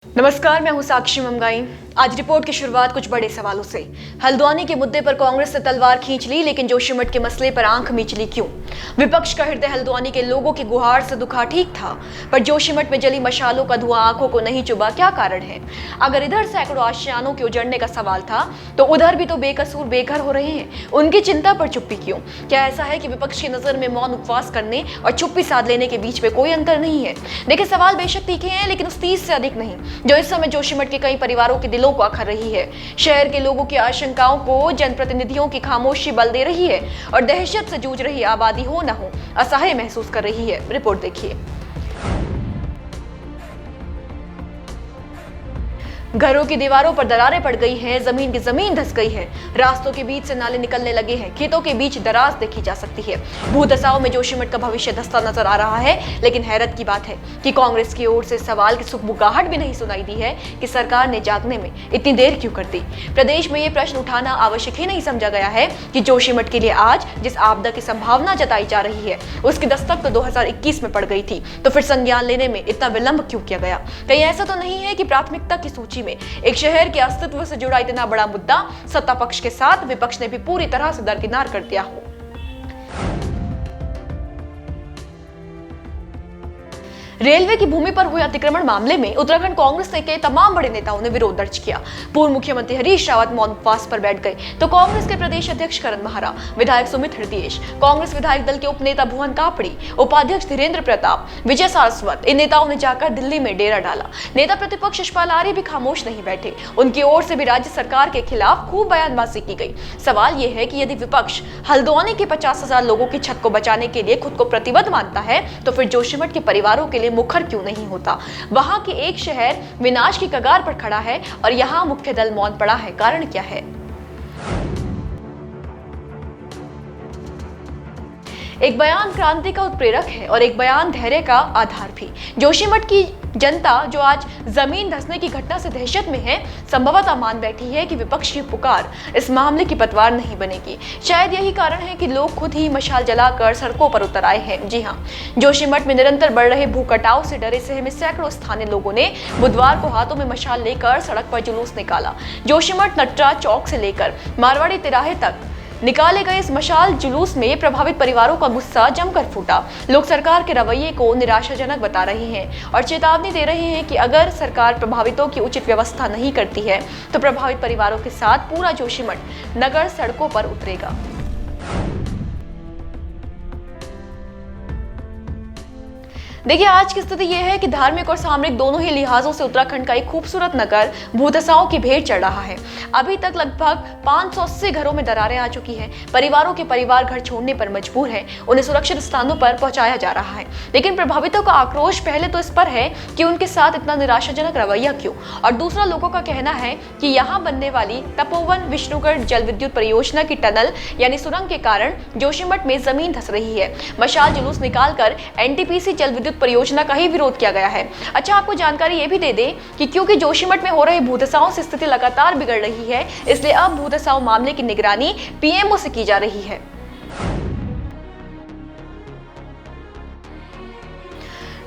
नमस्कार, मैं हूं साक्षी मंगाई। आज रिपोर्ट की शुरुआत कुछ बड़े सवालों से। हल्द्वानी के मुद्दे पर कांग्रेस ने तलवार खींच ली, लेकिन जोशीमठ के मसले पर आंख मीच ली क्यों? विपक्ष का हृदय हल्द्वानी के लोगों की गुहार से दुखा ठीक था, पर जोशीमठ में जली मशालों का धुआं आंखों को नहीं चुभा। क्या कारण है? अगर इधर सैकड़ों आशियानों के उजड़ने का सवाल था, तो उधर भी तो बेकसूर बेघर हो रहे हैं। उनकी चिंता पर चुप्पी क्यों? क्या ऐसा है कि विपक्ष की नजर में मौन उपवास करने और चुप्पी साध लेने के बीच में कोई अंतर नहीं है? देखिए, सवाल बेशक तीखे हैं, लेकिन उस तीस से अधिक नहीं जो इस समय जोशीमठ के कई परिवारों के दिलों को अखर रही है। शहर के लोगों की आशंकाओं को जनप्रतिनिधियों की खामोशी बल दे रही है और दहशत से जूझ रही आबादी हो न हो असहाय महसूस कर रही है। रिपोर्ट देखिए। घरों की दीवारों पर दरारें पड़ गई हैं, जमीन की जमीन धंस गई है, रास्तों के बीच से नाले निकलने लगे हैं, खेतों के बीच दराज देखी जा सकती है। भूदशाओं में जोशीमठ का भविष्य धंसता नजर आ रहा है। लेकिन हैरत की बात है कि कांग्रेस की ओर से सवाल की सुखबुगाहट भी नहीं सुनाई दी है कि सरकार ने जागने में इतनी देर क्यों कर दी। प्रदेश में ये प्रश्न उठाना आवश्यक ही नहीं समझा गया है कि जोशीमठ के लिए आज जिस आपदा की संभावना जताई जा रही है, उसकी दस्तक तो 2021 में पड़ गई थी, तो फिर संज्ञान लेने में इतना विलंब क्यों किया गया? कहीं ऐसा तो नहीं है कि प्राथमिकता की सूची में एक शहर के अस्तित्व से जुड़ा इतना बड़ा मुद्दा सत्ता पक्ष के साथ विपक्ष ने भी पूरी तरह से दरकिनार कर दिया हो? रेलवे की भूमि पर हुए अतिक्रमण मामले में उत्तराखंड कांग्रेस के तमाम बड़े नेताओं ने विरोध दर्ज किया। पूर्व मुख्यमंत्री हरीश रावत मौन उपवास पर बैठ गए, तो कांग्रेस के प्रदेश अध्यक्ष करण महारा, विधायक सुमित हृदयेश, कांग्रेस विधायक दल के उपनेता भुवन कापड़ी, उपाध्यक्ष धीरेन्द्र प्रताप, विजय सारस्वत, इन नेताओं ने जाकर दिल्ली में डेरा डाला। नेता प्रतिपक्ष यशपाल आर्य भी खामोश नहीं बैठे। उनकी ओर से भी राज्य सरकार के खिलाफ खूब बयानबाजी की गई। सवाल यह है कि यदि विपक्ष हल्द्वानी के 50,000 लोगों की छत को बचाने के लिए खुद को प्रतिबद्ध मानता है, तो फिर जोशीमठ के परिवारों के लिए मुखर क्यों नहीं होता? वहां की एक शहर विनाश की कगार पर खड़ा है और यहां मुख्य दल मौन पड़ा है। कारण क्या है? एक बयान क्रांति का उत्प्रेरक है और एक बयान धैर्य का आधार भी। जोशीमठ की जनता जो आज जमीन धंसने की घटना से दहशत में है, संभवतः मान बैठी है कि विपक्ष की पुकार इस मामले की पतवार नहीं बनेगी। शायद यही कारण है कि लोग खुद ही मशाल जलाकर सड़कों पर उतर आए हैं। जी हाँ, जोशीमठ में निरंतर बढ़ रहे भूकटाव से डरे सहमे सैकड़ों स्थानीय लोगों ने बुधवार को हाथों में मशाल लेकर सड़क पर जुलूस निकाला। जोशीमठ नटरा चौक से लेकर मारवाड़ी तिराहे तक निकाले गए इस मशाल जुलूस में प्रभावित परिवारों का गुस्सा जमकर फूटा। लोग सरकार के रवैये को निराशाजनक बता रहे हैं और चेतावनी दे रहे हैं कि अगर सरकार प्रभावितों की उचित व्यवस्था नहीं करती है, तो प्रभावित परिवारों के साथ पूरा जोशीमठ नगर सड़कों पर उतरेगा। देखिए, आज की स्थिति यह है कि धार्मिक और सामरिक दोनों ही लिहाजों से उत्तराखंड का एक खूबसूरत नगर भूदशाओं की भेंट चढ़ रहा है। अभी तक लगभग 580 घरों में दरारें आ चुकी हैं। परिवारों के परिवार घर छोड़ने पर मजबूर हैं, उन्हें सुरक्षित स्थानों पर पहुंचाया जा रहा है। लेकिन प्रभावितों का आक्रोश पहले तो इस पर है कि उनके साथ इतना निराशाजनक रवैया क्यों, और दूसरा लोगों का कहना है कि यहाँ बनने वाली तपोवन विष्णुगढ़ जल विद्युत परियोजना की टनल यानी सुरंग के कारण जोशीमठ में जमीन धंस रही है। मशाल जुलूस निकालकर एनटीपीसी जल विद्युत परियोजना का ही विरोध किया गया है। अच्छा, आपको जानकारी ये भी दे दें कि क्योंकि जोशीमठ में हो रहे भूदशाओं से स्थिति लगातार बिगड़ रही है, इसलिए अब भूदशाओं मामले की निगरानी पीएमओ से की जा रही है।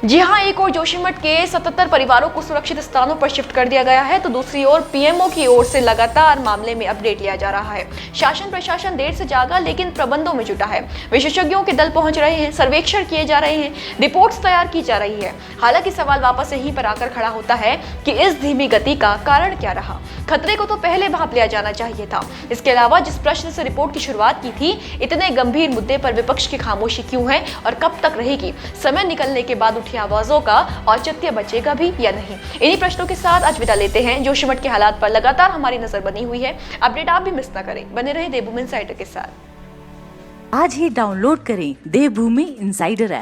जी हाँ, एक और जोशीमठ के 77 परिवारों को सुरक्षित स्थानों पर शिफ्ट कर दिया गया है, तो दूसरी ओर पीएमओ की ओर से लगातार मामले में अपडेट लिया जा रहा है। शासन प्रशासन देर से जागा, लेकिन प्रबंधों में जुटा है। विशेषज्ञों के दल पहुंच रहे हैं, सर्वेक्षण किए जा रहे हैं, रिपोर्ट्स तैयार की जा रही है। हालांकि सवाल वापस यहीं पर आकर खड़ा होता है कि इस धीमी गति का कारण क्या रहा? खतरे को तो पहले भांप लिया जाना चाहिए था। इसके अलावा जिस प्रश्न से रिपोर्ट की शुरुआत की थी, इतने गंभीर मुद्दे पर विपक्ष की खामोशी क्यों है और कब तक रहेगी? समय निकलने के बाद उठी आवाजों का औचित्य बचेगा भी या नहीं? इन्हीं प्रश्नों के साथ आज विदा लेते हैं। जोशीमठ के हालात पर लगातार हमारी नजर बनी हुई है। अपडेट आप भी मिस ना करें। बने रहे देवभूमि इनसाइडर के साथ। आज ही डाउनलोड करें देवभूमि इनसाइडर ऐप।